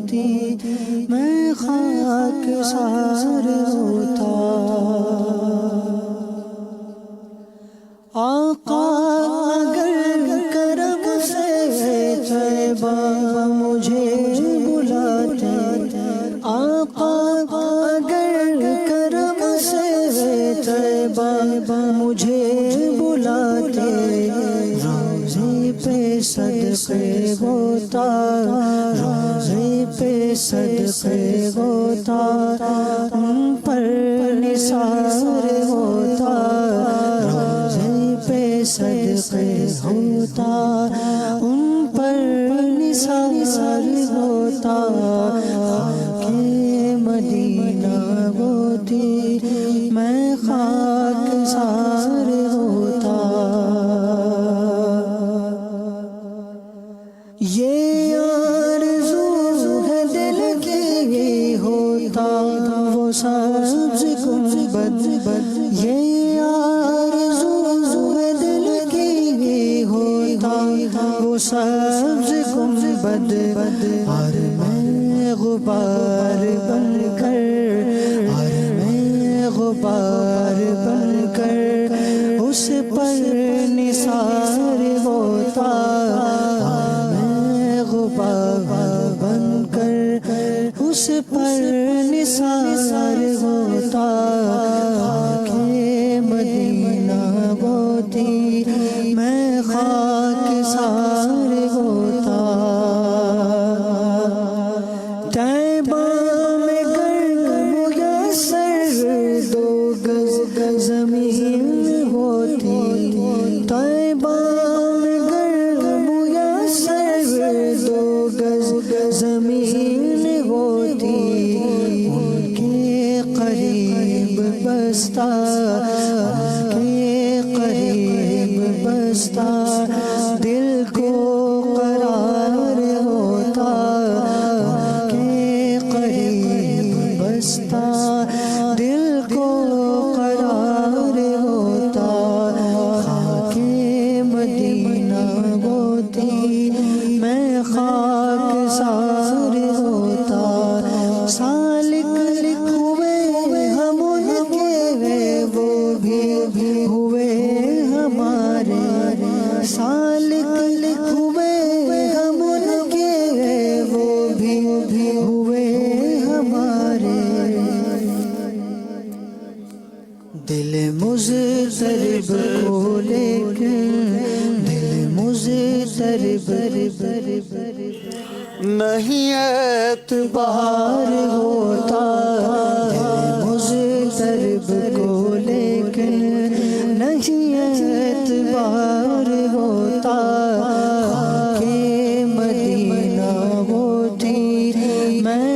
ہوتی میں خاک سار ہوتا۔ آقا اگر کرم سے طیبہ مجھے بلاتے، آقا اگر کرم سے طیبہ مجھے بلاتے، روضے پہ صدقے ہوتا، روضے پہ صدقے ہوتا، ان پر نثار ہوتا، روضے پہ صدقے ہوتا، ان پر نثار ہوتا، خاک مدینہ ہوتی میں خاک سار ہوتا۔ یہ آرزو ہے دل کی ہوتا وہ سبز گنبد، یہ آرزو ہے دل کی ہوتا وہ سبز گنبد، اور میں غبار بن کر، اور میں غبار بن کر اس پر نثار ہوتا، غبار بن کر اس پر نثار ہوتا، خاک مدینہ ہوتی میں خاک سار ہوتا۔ طیبہ میں گر میسر 2 گز زمین ہوتی، طیبہ میں گر میسر 2 گز زمین ہوتی، ان کے قریب بستہ، ان کے قریب بستہ دل کو قرار ہوتا، ان کے قریب بستہ دل کو قرار ہوتا، خاک مدینہ ہوتی میں خاک سار ہوتا۔ سالک ہوئے ہم ان کے، وہ بھی ہوئے ہمارے، سالک ہوئے ہم ان کے، وہ بھی ہوئے ہمارے۔ دل مضطرب کو لیکن، دل مضطرب نہیں اعتبار ہوتا، دل مضطرب کو لیکن نہیں اعتبار ہوتا، خاک مدینہ ہوتی میں